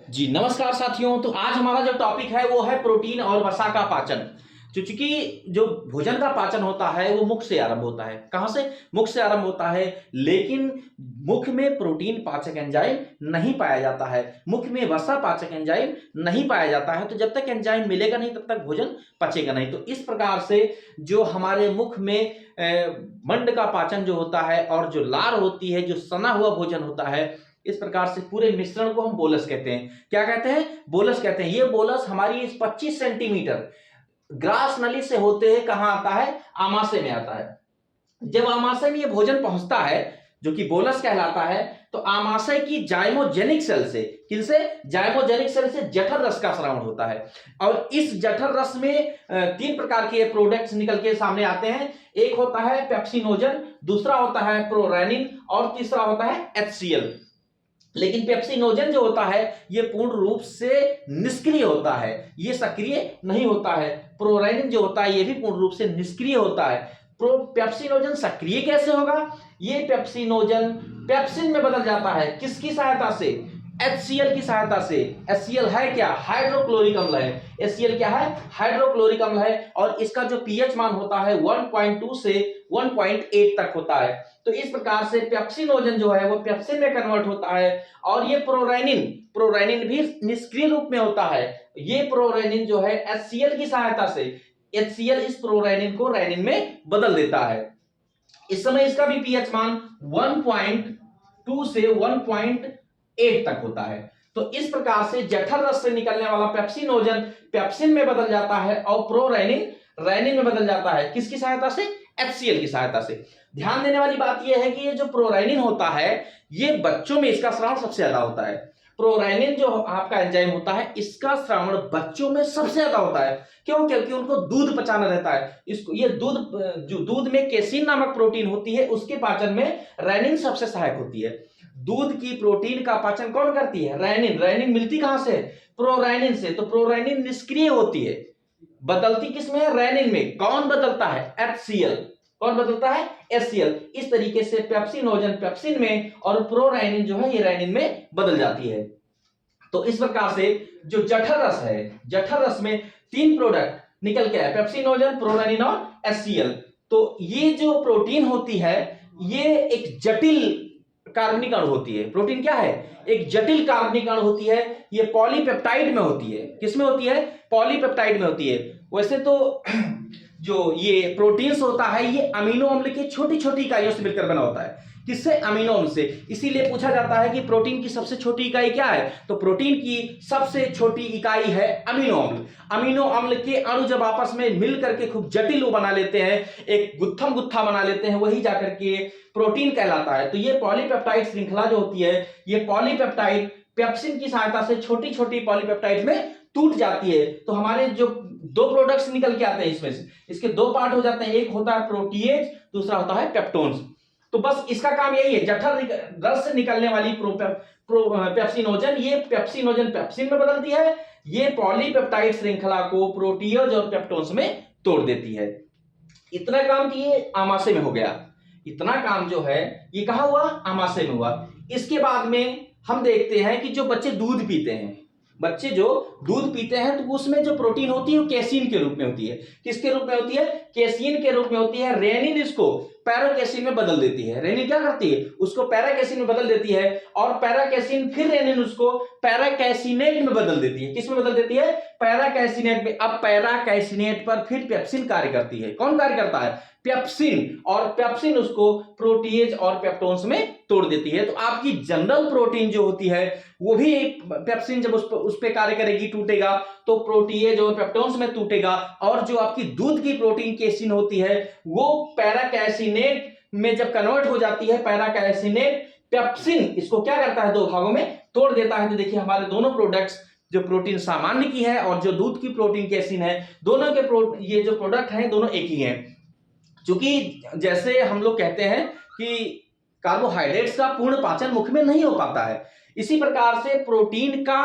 जी नमस्कार साथियों। तो आज हमारा जो टॉपिक है वो है प्रोटीन और वसा का पाचन। चूंकि जो भोजन का पाचन होता है वो मुख से आरंभ होता है। कहां से? मुख से आरंभ होता है, लेकिन मुख में प्रोटीन पाचक एंजाइम नहीं पाया जाता है, मुख में वसा पाचक एंजाइम नहीं पाया जाता है। तो जब तक एंजाइम मिलेगा नहीं तब तक भोजन पचेगा नहीं। तो इस प्रकार से जो हमारे मुख में मंड का पाचन जो होता है और जो लार होती है, जो सना हुआ भोजन होता है, इस प्रकार से पूरे मिश्रण को हम बोलस कहते हैं। क्या कहते हैं? बोलस कहते हैं। ये बोलस हमारी इस 25 सेंटीमीटर ग्रास नली से होते हैं कहां आता है? आमाशय में आता है। जब आमाशय में ये भोजन पहुंचता है जो कि बोलस कहलाता है, तो आमाशय की जाइमोजेनिक सेल से, किनसे? जाइमोजेनिक सेल से जठर रस का स्रावण होता है। और इस जठर रस में तीन प्रकार के प्रोडक्ट्स निकल के सामने आते हैं। एक होता है पेप्सिनोजन, दूसरा होता है प्रोरेनिन और तीसरा होता है HCl। लेकिन पेप्सिनोजन जो होता है ये पूर्ण रूप से निष्क्रिय होता है, ये सक्रिय नहीं होता है। प्रोरेनिन जो होता है ये भी पूर्ण रूप से निष्क्रिय होता है। पेप्सिनोजन सक्रिय कैसे होगा? ये पेप्सिनोजन पेप्सिन में बदल जाता है। किसकी सहायता से? HCl की सहायता से। HCl है क्या? हाइड्रोक्लोरिक अम्ल है। HCl क्या है? हाइड्रोक्लोरिक अम्ल है। और इसका जो pH मान होता है 1.2 से 1.8 तक होता है। तो इस प्रकार से पेप्सिनोजन जो है वो पेप्सिन में कन्वर्ट होता है। और ये प्रोरेनिन भी निष्क्रिय रूप में होता है। ये प्रोरेनिन जो है HCl की सहायता से, HCl इस प्रोरेनिन को रेनिन में बदल देता है। इस समय इसका भी pH मान 1.2 से 1.8 तक होता है। तो इस प्रकार से जठर रस से निकलने वाला पेप्सिनोजन पेप्सिन में बदल जाता है और प्रोरेनिन रेनिन में बदल जाता है। किसकी सहायता से? HCl की सहायता से। ध्यान देने वाली बात यह है कि ये जो प्रोरेनिन होता है ये बच्चों में इसका स्रावण सबसे ज्यादा होता है। प्रोरेनिन जो आपका एंजाइम होता है इसका स्रावण बच्चों में सबसे ज्यादा होता है। क्यों? क्योंकि उनको दूध पचाना रहता है। इसको ये जो दूध में केसिन नामक प्रोटीन होती है उसके पाचन में रेनिन सबसे सहायक होती है। दूध की प्रोटीन का पाचन कौन करती है? रेनिन। रेनिन मिलती कहां से? प्रोरेनिन से। तो प्रोरेनिन निष्क्रिय होती है, बदलती किसमें है? रेनिन में। कौन बदलता है? HCl। कौन बदलता है? HCl। इस तरीके से पेप्सिनोजन पेप्सिन में और प्रोरेनिन जो है ये रेनिन में बदल जाती है। तो इस प्रकार से जो जठर रस है, जठर रस में तीन प्रोडक्ट निकल के आए, पेप्सिनोजन, प्रोरेनिन और HCl। तो ये जो प्रोटीन होती है ये एक जटिल कार्बनिक अणु होती है। प्रोटीन क्या है? एक जटिल कार्बनिक अणु होती है। ये पॉलीपेप्टाइड में होती है। किसमें होती है? पॉलीपेप्टाइड में होती है। वैसे तो जो ये प्रोटीन्स होता है ये अमीनो अम्ल की छोटी छोटी इकाइयों से मिलकर बना होता है। किससे? अमीनो अम्ल से। इसीलिए पूछा जाता है कि प्रोटीन की सबसे छोटी इकाई क्या है? तो प्रोटीन की सबसे छोटी इकाई है अमीनो अम्ल। अमीनो अम्ल के अणु जब आपस में मिल करके खूब जटिल बना लेते हैं, एक गुत्थम गुत्था बना लेते हैं, वही जाकर के प्रोटीन कहलाता है। तो ये पॉलीपेप्टाइड श्रृंखला जो होती है ये पॉलीपेप्टाइड पेप्सिन की सहायता से छोटी छोटी पॉलीपेप्टाइड में टूट जाती है। तो हमारे जो दो प्रोडक्ट्स निकल के आते हैं इसमें से, इसके दो पार्ट हो जाते हैं। एक होता है प्रोटीएज, दूसरा होता है पेप्टोन्स। तो बस इसका काम यही है, जठर रस से निकलने वाली पेप्सिनोजन, ये पेप्सिनोजन पेप्सिन में बदलती है, ये पॉलीपेप्टाइड श्रृंखला को प्रोटीज और पेप्टोन्स में तोड़ देती है। इतना काम कि ये आमाशय में हो गया। इतना काम जो है ये कहां हुआ? आमाशय में हुआ। इसके बाद में हम देखते हैं कि जो बच्चे दूध पीते हैं, बच्चे जो दूध पीते हैं तो उसमें जो प्रोटीन होती है वो कैसीन के रूप में होती है। किसके रूप में होती है? कैसीन के रूप में होती है। रेनिन इसको पैराकैसिन में बदल देती है। रेनिन क्या करती है? उसको पैराकैसिन में बदल देती है और पैराकैसिन फिर रेनिन उसको पैराकैसिनेट में बदल देती है। किस में बदल देती है? पैराकैसिनेट में। अब पैराकैसिनेट पर फिर पेप्सिन कार्य करती है। कौन कार्य करता है? पेप्सिन। और पेप्सिन उसको प्रोटीज और पेप्टोन्स में तोड़ देती है। तो आपकी जनरल प्रोटीन जो होती है वो भी पेप्सिन जब उस पे कार्य करेगी, टूटेगा, तो प्रोटीज और पेप्टोन्स में टूटेगा। और जो आपकी दूध की प्रोटीन केसिन होती है वो पैराकैसिनेट में जब कन्वर्ट हो जाती है, पैराकैसिनेट पेप्सिन इसको क्या करता है? दो भागों में तोड़ देता है। तो देखिए हमारे दोनों प्रोडक्ट्स, जो प्रोटीन सामान्य की है और जो दूध की प्रोटीन केसिन है, दोनों के ये जो प्रोडक्ट हैं दोनों एक ही हैं। क्योंकि जैसे हम लोग कहते हैं कि कार्बोहाइड्रेट्स का पूर्ण पाचन मुख में नहीं हो पाता है, इसी प्रकार से प्रोटीन का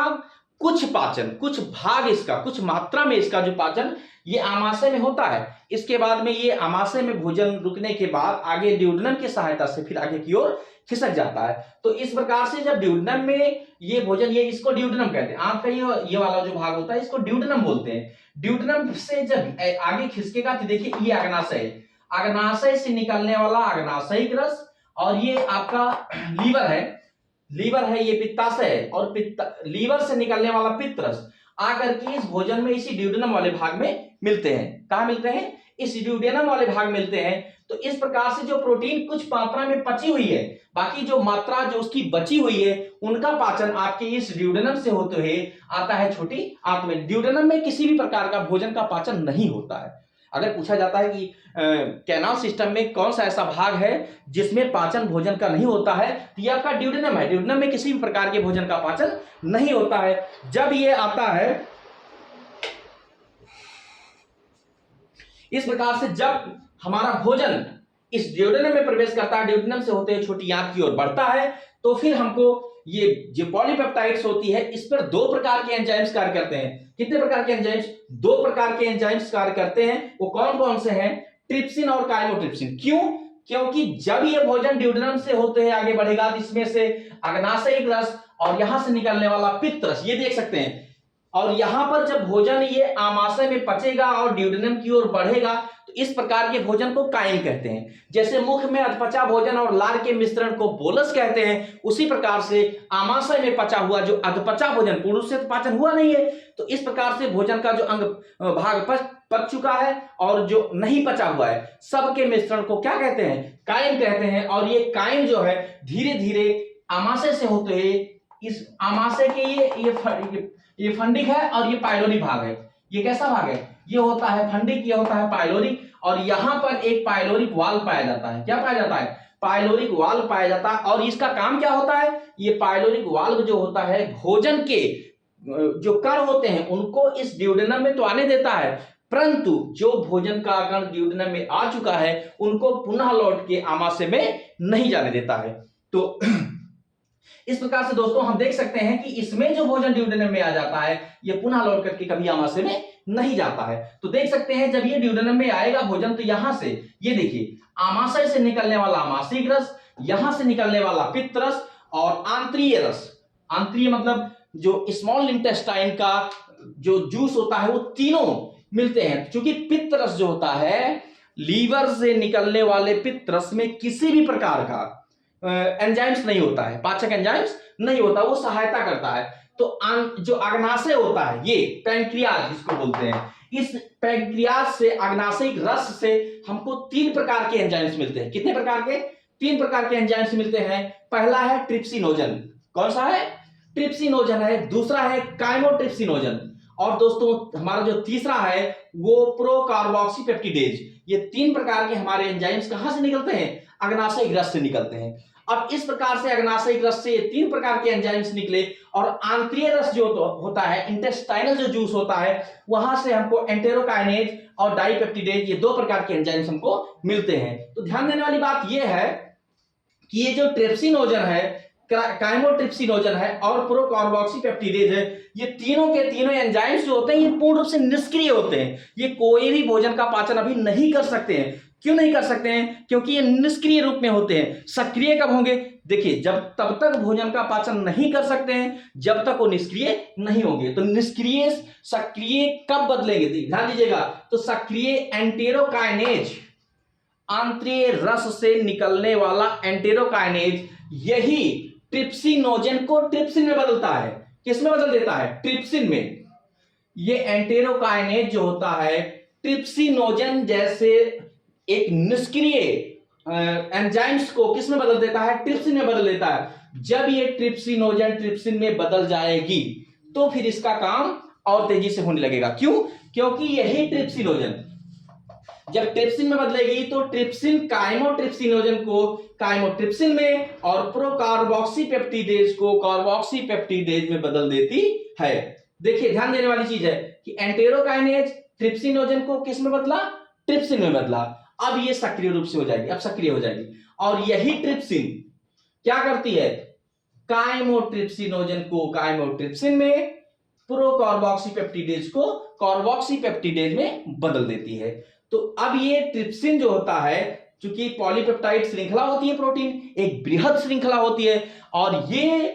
कुछ पाचन, कुछ भाग इसका, कुछ मात्रा में इसका जो पाचन ये आमाशय में होता है। इसके बाद में ये आमाशय में भोजन रुकने के बाद आगे ड्यूडेनम की सहायता से फिर आगे की ओर खिसक जाता है। तो इस प्रकार से जब ड्यूडेनम में ये भोजन, ये इसको ड्यूडेनम कहते हैं, आंत का ये वाला जो भाग होता है इसको ड्यूडेनम बोलते हैं। ड्यूडेनम से जब आगे खिसकेगा तो देखिए ये अग्नाशय है, अग्नाशय से निकलने वाला अग्नाशयिक रस, और ये आपका लीवर है, लीवर है, ये पित्ताशय है, और लीवर से निकलने वाला पित्त रस आकर के इस भोजन में इसी ड्यूडेनम वाले भाग में मिलते हैं। कहां मिलते हैं? इस ड्यूडेनम वाले भाग मिलते हैं। तो इस प्रकार से जो प्रोटीन कुछ मात्रा में पची हुई है, बाकी जो मात्रा जो उसकी बची हुई है उनका पाचन आपके इस ड्यूडेनम से होते हुए आता है छोटी आंत में। ड्यूडेनम में किसी भी प्रकार का भोजन का पाचन नहीं होता है। अगर पूछा जाता है कि कैनाल सिस्टम में कौन सा ऐसा भाग है जिसमें पाचन भोजन का नहीं होता है, तो ये आपका ड्यूडेनम है। ड्यूडेनम में किसी भी प्रकार के भोजन का पाचन नहीं होता है। जब ये आता है इस प्रकार से, जब हमारा भोजन इस ड्यूडेनम में प्रवेश करता है, ड्यूडेनम से होते हुए छोटी आंत की ओर बढ़ता है, तो फिर हमको ये जो पॉलीपेप्टाइड्स होती है इस पर दो प्रकार के एंजाइम्स कार्य करते हैं। कितने प्रकार के एंजाइम्स? दो प्रकार के एंजाइम्स कार्य करते हैं। वो कौन कौन से हैं? ट्रिप्सिन और काइमोट्रिप्सिन। क्यों? क्योंकि जब ये भोजन ड्यूडेनम से होते हुए आगे बढ़ेगा तो इसमें से अग्नाशयिक रस और यहां से निकलने वाला पित्त रस, ये देख सकते हैं, और यहां पर जब भोजन ये आमाशय में पचेगा और ड्यूडेनम की ओर बढ़ेगा तो इस प्रकार के भोजन को काइम कहते हैं। जैसे मुख में अधपचा भोजन और लार के मिश्रण को बोलस कहते हैं, उसी प्रकार से आमाशय में पचा हुआ जो अधपचा भोजन, पूर्ण से तो पाचन हुआ नहीं है, तो इस प्रकार से भोजन का जो अंग भाग पच चुका है और जो नहीं पचा हुआ है, सबके मिश्रण को क्या कहते हैं? काइम कहते हैं। और ये काइम जो है धीरे धीरे आमाशय से होते हुए इस आमाशय के ये फंडिक है और ये पाइलोरिक भाग है। ये कैसा भाग है? ये होता है फंडिक, ये होता है पाइलोरिक, और यहां पर एक पाइलोरिक वाल्व पाया जाता है। क्या पाया जाता है? पाइलोरिक वाल्व पाया जाता है। और इसका काम क्या होता है? ये पाइलोरिक वाल्व जो होता है भोजन के जो कण होते हैं उनको इस ड्यूडेनम में तो आने देता है, परंतु जो भोजन का कण ड्यूडेनम में आ चुका है उनको पुनः लौट के आमाशय में नहीं जाने देता है। तो इस प्रकार से दोस्तों हम देख सकते हैं कि इसमें जो भोजन ड्यूडेनम में आ जाता है ये पुनः लौट करके कभी आमाशय में नहीं जाता है। तो देख सकते हैं जब ये ड्यूडेनम में आएगा भोजन, तो यहां से ये देखिए आमाशय से निकलने वाला आमाशयिक रस, यहां से निकलने वाला पित्त रस और आंतरीय रस, आंतरीय मतलब जो स्मॉल इंटेस्टाइन का जो जूस होता है वो तीनों मिलते हैं। क्योंकि पित्त रस जो होता है, लीवर से निकलने वाले पित्त रस में किसी भी प्रकार का एंजाइम्स नहीं होता है, पाचक एंजाइम्स नहीं होता, वो सहायता करता है। तो जो अग्नाशय होता है, ये पैंक्रियाज जिसको बोलते हैं, इस पैंक्रियाज से अग्नाशयिक रस से हमको तीन प्रकार के एंजाइम्स मिलते हैं। कितने प्रकार के? तीन प्रकार के एंजाइम्स मिलते हैं। पहला है ट्रिप्सिनोजन। कौन सा है? ट्रिप्सिनोजन है। दूसरा है काइमोट्रिप्सिनोजन, और दोस्तों हमारा जो तीसरा है वो प्रोकार्बोक्सीपेप्टिडेज। ये तीन प्रकार के हमारे एंजाइम्स कहां से निकलते हैं? अग्नाशयिक रस से निकलते हैं। अब इस प्रकार से अग्नाशयिक रस से ये तीन प्रकार के एंजाइम्स निकले, और आंतरीय रस जो होता है, इंटेस्टाइनल जो जूस होता है, वहां से हमको एंटेरोकाइनेज और डाइपेप्टिडेज, ये दो प्रकार के एंजाइम्स हमको मिलते हैं। तो ध्यान देने वाली बात ये है कि ये जो ट्रिप्सिनोजन है, काइमोट्रिप्सिनोजन है और प्रोकार्बोक्सीपेप्टिडेज है, ये तीनों के तीनों एंजाइम्स जो होते हैं ये पूर्ण रूप से निष्क्रिय होते हैं। ये कोई भी भोजन का पाचन अभी नहीं कर सकते हैं। क्यों नहीं कर सकते हैं? क्योंकि ये निष्क्रिय रूप में होते हैं। सक्रिय कब होंगे? देखिए, जब तब तक भोजन का पाचन नहीं कर सकते हैं जब तक वो निष्क्रिय नहीं होंगे। तो निष्क्रिय सक्रिय कब बदलेंगे? ध्यान दीजिएगा। तो सक्रिय एंटेरोकाइनेज, आंतरीय रस से निकलने वाला एंटेरोकाइनेज, यही ट्रिप्सिनोजन को ट्रिप्सिन में बदलता है। किस में बदल देता है? ट्रिप्सिन में। ये एंटेरोकाइनेज जो होता है ट्रिप्सिनोजन जैसे एक निष्क्रिय एंजाइम्स को किस में बदल देता है? ट्रिप्सिन में बदल देता है। जब ये ट्रिप्सिनोजन ट्रिप्सिन में बदल जाएगी तो फिर इसका काम और तेजी से होने लगेगा। क्यों? क्योंकि यही ट्रिप्सिनोजन जब ट्रिप्सिन में बदलेगी तो ट्रिप्सिन काइमोट्रिप्सिनोजन को काइमोट्रिप्सिन में और प्रोकार्बोक्सीपेप्टिडेज को कार्बोक्सीपेप्टिडेज में बदल देती है। देखिए, ध्यान देने वाली चीज है कि एंटेरोकाइनेज ट्रिप्सिनोजन को किस में बदला? ट्रिप्सिन में बदला। अब ये सक्रिय रूप से हो जाएगी, अब सक्रिय हो जाएगी, और यही ट्रिप्सिन क्या करती है? काइमोट्रिप्सिनोजन को काइमोट्रिप्सिन में, प्रोकार्बोक्सीपेप्टिडेज को कार्बोक्सीपेप्टिडेज में बदल देती है। तो अब ये ट्रिप्सिन जो होता है चूंकि पॉलीपेप्टाइड श्रृंखला होती है प्रोटीन, एक बृहद श्रृंखला होती है, और ये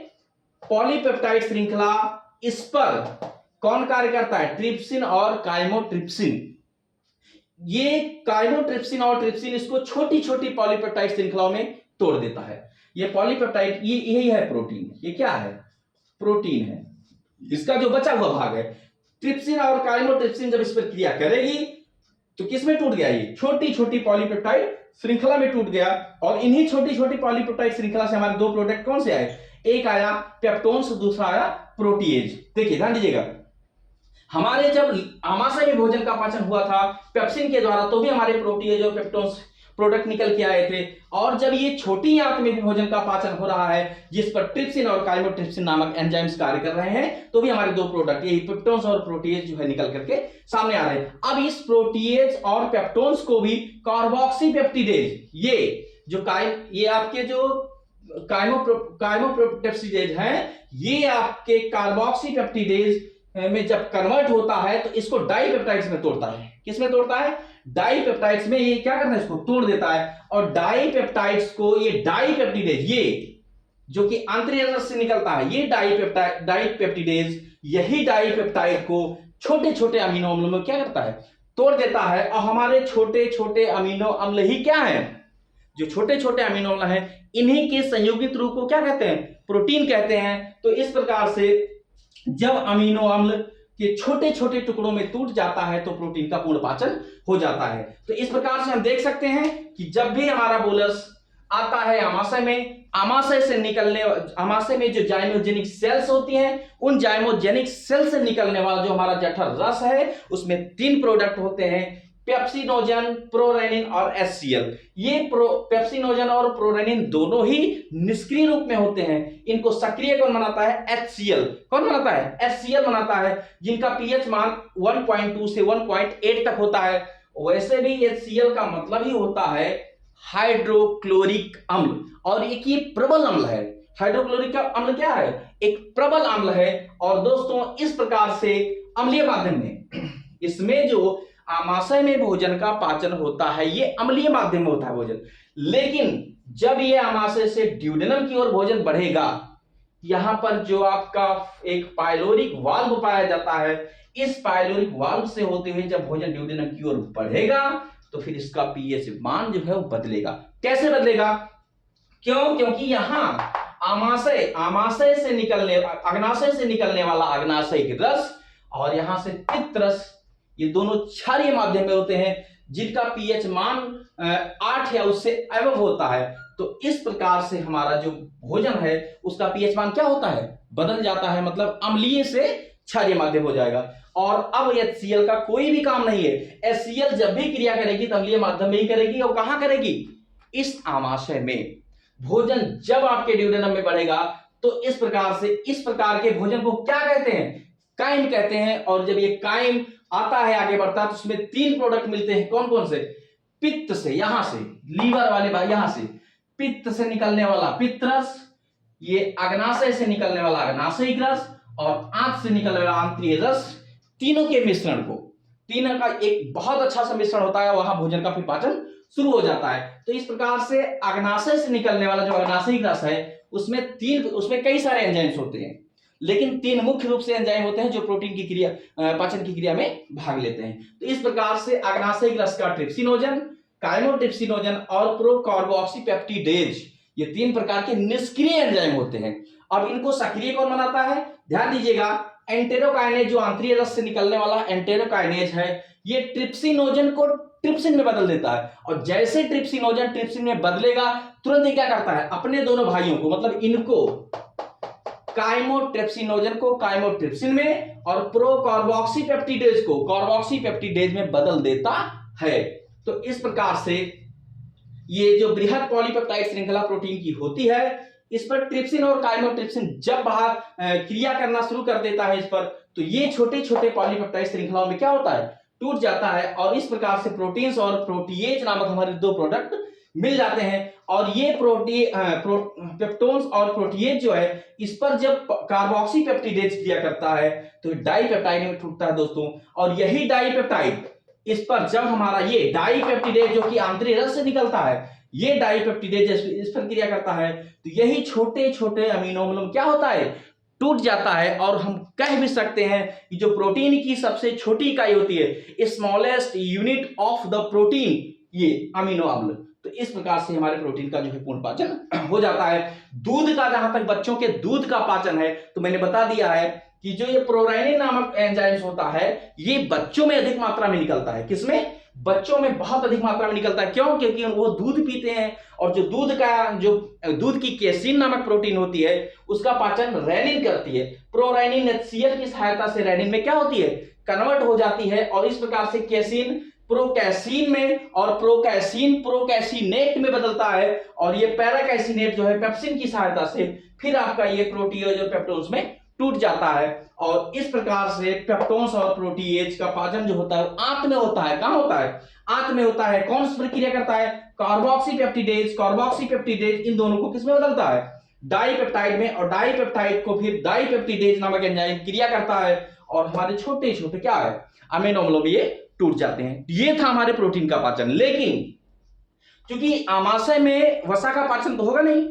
पॉलीपेप्टाइड श्रृंखला, इस पर कौन कार्य करता है? ट्रिप्सिन और काइमोट्रिप्सिन। ये काइमोट्रिप्सिन और ट्रिप्सिन इसको छोटी छोटी पॉलीपेप्टाइड श्रृंखलाओं में तोड़ देता है। ये पॉलीपेप्टाइड, ये यही है प्रोटीन। ये क्या है? प्रोटीन है। इसका जो बचा हुआ भाग है, ट्रिप्सिन और काइमोट्रिप्सिन जब इस पर क्रिया करेगी तो किसमें टूट गया? ये छोटी छोटी पॉलीपेप्टाइड श्रृंखला में टूट गया। और इन्हीं छोटी छोटी पॉलीपेप्टाइड श्रृंखला से हमारे दो प्रोडक्ट कौन से आए? एक आया पेप्टोन्स, दूसरा आया प्रोटीएज। देखिए ध्यान दीजिएगा, हमारे जब आमाशय में भोजन का पाचन हुआ था पेप्सिन के द्वारा, तो भी हमारे प्रोटीएज और पेप्टोन्स प्रोडक्ट निकल के आए थे। और जब ये छोटी आंत में भी भोजन का पाचन हो रहा है, जिस पर ट्रिप्सिन और काइमोट्रिप्सिन नामक एंजाइम्स कार्य कर रहे हैं, तो भी हमारे दो प्रोडक्ट यही पेप्टोन्स और प्रोटीएज जो है निकल करके सामने आ रहे हैं। अब इस प्रोटीएज और पेप्टोन्स को भी कार्बोक्सीपेप्टिडेज, ये आपके जो काइमोपेप्टिडेज हैं, ये आपके कार्बोक्सीपेप्टिडेज में जब कन्वर्ट होता है तो इसको डाइपेप्टाइड्स में तोड़ता है। किसमें तोड़ता है? डाइपेप्टाइड्स में। ये क्या करता है? इसको तोड़ देता है। और डाइपेप्टाइड्स को ये डाइपेप्टिडेज, ये जो कि आंतरिक रस से निकलता है, ये डाइपेप्टिडेज, यही डाइपेप्टाइड को छोटे छोटे अमीनो अम्लों में क्या करता है? तोड़ देता है। और हमारे छोटे छोटे अमीनो अम्ल ही क्या है? जो छोटे छोटे अमीनो अम्ल हैं, इन्हीं के संयोगित रूप को क्या कहते हैं? प्रोटीन कहते हैं। तो इस प्रकार से जब अमीनो अम्ल के छोटे छोटे टुकड़ों में टूट जाता है तो प्रोटीन का पूर्ण पाचन हो जाता है। तो इस प्रकार से हम देख सकते हैं कि जब भी हमारा बोलस आता है आमाशय में, आमाशय में जो जाइमोजेनिक सेल्स होती हैं, उन जाइमोजेनिक सेल से निकलने वाला जो हमारा जठर रस है, उसमें 3 प्रोडक्ट होते हैं, पेप्सिनोजन, प्रोरेनिन और HCl। ये पेप्सिनोजन और प्रोरेनिन दोनों ही निष्क्रिय रूप में होते हैं। इनको सक्रिय कौन बनाता है? HCl। कौन बनाता है? HCl बनाता है, जिनका पीएच मान 1.2 से 1.8 तक होता है। वैसे भी HCl का मतलब ही होता है हाइड्रोक्लोरिक अम्ल, और एक ये प्रबल अम्ल है। हाइड्रोक्लोरिक अम्ल क्या है? एक प्रबल अम्ल है। और दोस्तों, इस प्रकार से अम्लीय माध्यम में, इसमें जो आमाशय में भोजन का पाचन होता है, ये अम्लीय माध्यम में होता है भोजन। लेकिन जब ये आमाशय से ड्यूडेनम की ओर भोजन बढ़ेगा, यहां पर जो आपका एक पाइलोरिक वाल्व पाया जाता है, इस पाइलोरिक वाल्व से होते हुए जब भोजन ड्यूडेनम की ओर बढ़ेगा तो फिर इसका पीएच मान जो है वो बदलेगा। कैसे बदलेगा? क्यों? क्योंकि यहां अग्नाशय से निकलने वाला अग्नाशयिक रस और यहां से पित्त रस, ये दोनों क्षारीय माध्यम में होते हैं, जिनका पीएच मान 8 या उससे एबव होता है। तो इस प्रकार से हमारा जो भोजन है उसका पीएच मान क्या होता है? बदल जाता है, मतलब अम्लीय से क्षारीय माध्यम हो जाएगा। और अब HCl का कोई भी काम नहीं है। HCl जब भी क्रिया करेगी तो अम्लीय माध्यम में ही करेगी। और कहां करेगी? इस आमाशय में। भोजन जब आपके ड्यूडेनम में बढ़ेगा तो इस प्रकार के भोजन को क्या कहते हैं? काइम कहते हैं। और जब ये काइम आता है, आगे बढ़ता है, तो उसमें 3 प्रोडक्ट मिलते हैं। कौन कौन से? पित्त से, यहां से लीवर वाले भाई, यहां से पित्त से निकलने वाला पित्त रस, ये अग्नाशय से निकलने वाला अग्नाशयिक रस, और आंत से निकलने वाला आंतरीय रस, तीनों के मिश्रण को, तीनों का एक बहुत अच्छा सा मिश्रण होता है। वहां भोजन का फिर पाचन शुरू हो जाता है। तो इस प्रकार से अग्नाशय से निकलने वाला जो अग्नाशयिक रस है, उसमें कई सारे एंजाइम्स होते हैं, लेकिन 3 मुख्य रूप से एंजाइम होते हैं जो प्रोटीन की क्रिया, पाचन की क्रिया में भाग लेते हैं। तो इस प्रकार से अग्नाशयिक रस का ट्रिप्सिनोजन, काइमोट्रिप्सिनोजन और प्रोकार्बोक्सीपेप्टिडेज, ये 3 प्रकार के निष्क्रिय एंजाइम होते हैं। अब इनको सक्रिय कौन बनाता है? ध्यान दीजिएगा, एंटेरोकाइनेज जो आंतरिक रस से निकलने वाला एंटेरोकाइनेज है, ये ट्रिप्सिनोजन को ट्रिप्सिन में बदल देता है। और जैसे ट्रिप्सिनोजन ट्रिप्सिन में बदलेगा, तुरंत ही क्या करता है? अपने दोनों भाइयों को, मतलब इनको, काइमोट्रिप्सिनोजन को काइमोट्रिप्सिन में और प्रोकार्बोक्सीपेप्टिडेज को कार्बोक्सीपेप्टिडेज में बदल देता है। तो इस प्रकार से ये जो बृहद पॉलीपेप्टाइड श्रृंखला प्रोटीन की होती है, इस पर ट्रिप्सिन और काइमोट्रिप्सिन जब क्रिया करना शुरू कर देता है इस पर, तो ये छोटे छोटे पॉलीपेप्टाइड श्रृंखलाओं में क्या होता है? टूट जाता है। और इस प्रकार से प्रोटीन्स और प्रोटीएज नामक हमारे 2 प्रोडक्ट मिल जाते हैं। और ये पेप्टोन्स और प्रोटीएज जो है, इस पर जब कार्बोक्सीपेप्टिडेज क्रिया करता है तो डाइपेप्टाइड में टूटता है दोस्तों। और यही डाइपेप्टाइड इस पर जब हमारा ये डाइपेप्टिडेज जो कि आंतरिक रस से निकलता है, ये डाइपेप्टिडेज इस पर क्रिया करता है, तो यही छोटे छोटे अमीनो अम्ल क्या होता है, टूट जाता है। और हम कह भी सकते हैं कि जो प्रोटीन की सबसे छोटी इकाई होती है, smallest unit of the protein, ये अमीनो अम्ल। तो इस प्रकार से हमारे प्रोटीन का जो है पूर्ण पाचन हो जाता है। दूध का, जहां तक बच्चों के दूध का पाचन है, तो मैंने बता दिया है कि जो ये प्रोराइनिन नामक एंजाइम्स होता है, ये बच्चों में अधिक मात्रा में निकलता है। किसमें? बच्चों में बहुत अधिक मात्रा में निकलता है। क्यों? क्योंकि वो दूध पीते हैं, और जो दूध की केसिन नामक प्रोटीन होती है, उसका पाचन रेनिन करती है। प्रोराइनिन HCl की सहायता से रेनिन में क्या होती है, कन्वर्ट हो जाती है, और इस प्रकार से केसिन प्रोकैसिन में, और प्रोकैसिन प्रोकैसिनेट में बदलता है, और ये पैराकैसिनेट जो है पेप्सिन की सहायता से फिर आपका ये प्रोटीएज और पेप्टोन्स में टूट जाता है। और इस प्रकार से पेप्टोन्स और प्रोटीएज का पाचन जो होता है आंत में होता है। कहां होता है? आंत में होता है। कौन सी प्रक्रिया करता है? कार्बोक्सीपेप्टिडेज इन दोनों को किसमें बदलता है? डाइपेप्टाइड में, और डाइपेप्टाइड को फिर डाइपेप्टिडेज नामक एंजाइम क्रिया करता है, और हमारे छोटे छोटे क्या है, अमीनो अम्लों में ये टूट जाते हैं। ये था हमारे प्रोटीन का पाचन। लेकिन क्योंकि आमाशय में वसा का पाचन तो होगा नहीं,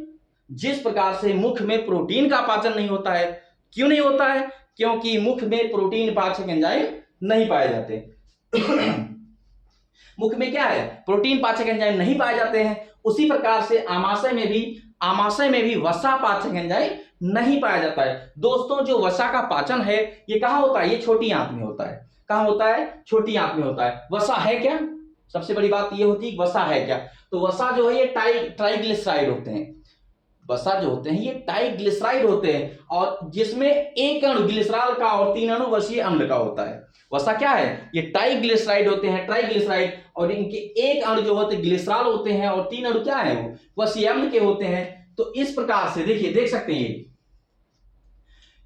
जिस प्रकार से मुख में प्रोटीन का पाचन नहीं होता है। क्यों नहीं होता है? क्योंकि मुख में प्रोटीन पाचक एंजाइम नहीं पाए जाते। मुख में क्या है, प्रोटीन पाचक एंजाइम नहीं पाए जाते हैं। उसी प्रकार से आमाशय में भी वसा पाचक एंजाइम नहीं पाया जाता है। दोस्तों, जो वसा का पाचन है ये कहां होता है? ये छोटी आंत में होता है। कहां होता है? छोटी आंत में होता है। वसा है क्या? सबसे बड़ी बात ये होती है वसा है क्या। तो वसा जो है ये ट्राइग्लिसराइड होते हैं। वसा जो होते हैं ये ट्राइग्लिसराइड होते हैं, और जिसमें एक अणु ग्लिसरॉल का और 3 अणु वसीय अम्ल का होता है। वसा क्या है? ये ट्राइग्लिसराइड होते हैं, ट्राइग्लिसराइड, और इनके एक अणु जो होते हैं ग्लिसरॉल होते हैं, और 3 अणु क्या है, वो वसीय अम्ल के होते हैं। तो इस प्रकार से देखिए, देख सकते हैं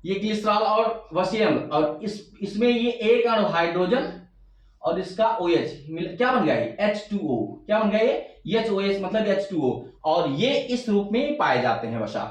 ये ग्लिसरॉल और वसीय अम्ल, और इसमें ये एक अणु हाइड्रोजन और इसका OH क्या बन गया है, H2O। क्या बन गया ये HOH मतलब H2O, और ये इस रूप में पाए जाते हैं वसा।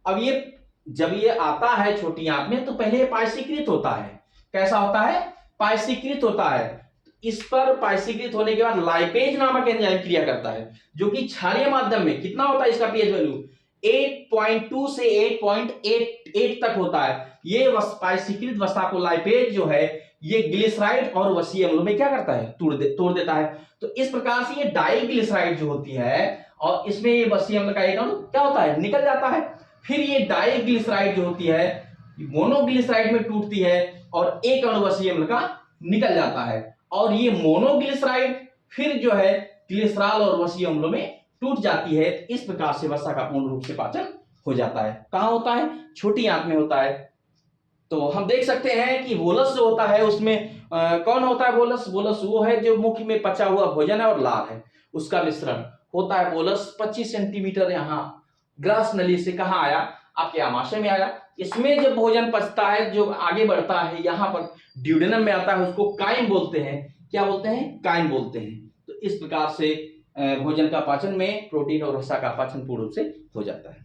अब ये जब ये आता है छोटी आंत में, तो पहले ये पायसीकृत होता है। कैसा होता है? पायसीकृत होता है। इस पर पायसीकृत होने के बाद लाइपेज नामक एंजाइम क्रिया करता है, जो कि क्षारीय माध्यम में कितना होता है, इसका पीएच वैल्यू 8.2 से 8.88 तक होता है। ये पायसीकृत वसा को लाइपेज जो है ये ग्लिसराइड और वसीय अम्लों में क्या करता है, तोड़ देता है। तो इस प्रकार से ये डाइग्लिसराइड जो होती है, और इसमें ये वसीय अम्ल का एक अणु क्या होता है, निकल जाता है। फिर ये डाइग्लिसराइड जो होती है मोनोग्लिसराइड में टूटती है, और एक अणु वसीय अम्ल का निकल जाता है, और ये मोनोग्लिसराइड फिर जो है ग्लिसरॉल और वसीय अम्लों में टूट जाती है। इस प्रकार से वसा का पूर्ण रूप से पाचन हो जाता है। कहां होता है? छोटी आंत में होता है। तो हम देख सकते हैं कि बोलस जो होता है उसमें कौन होता है बोलस? बोलस वो है जो मुख में पचा हुआ भोजन है और लार है, उसका मिश्रण होता है बोलस। 25 सेंटीमीटर यहाँ ग्रास नली से कहाँ आया, आपके आमाशय में आया। इसमें जब भोजन पचता है, जो आगे बढ़ता है, यहाँ पर ड्यूडेनम में आता है, उसको काइम बोलते हैं। क्या बोलते हैं? काइम बोलते हैं। तो इस प्रकार से भोजन का पाचन में प्रोटीन और वसा का पाचन पूर्ण रूप से हो जाता है।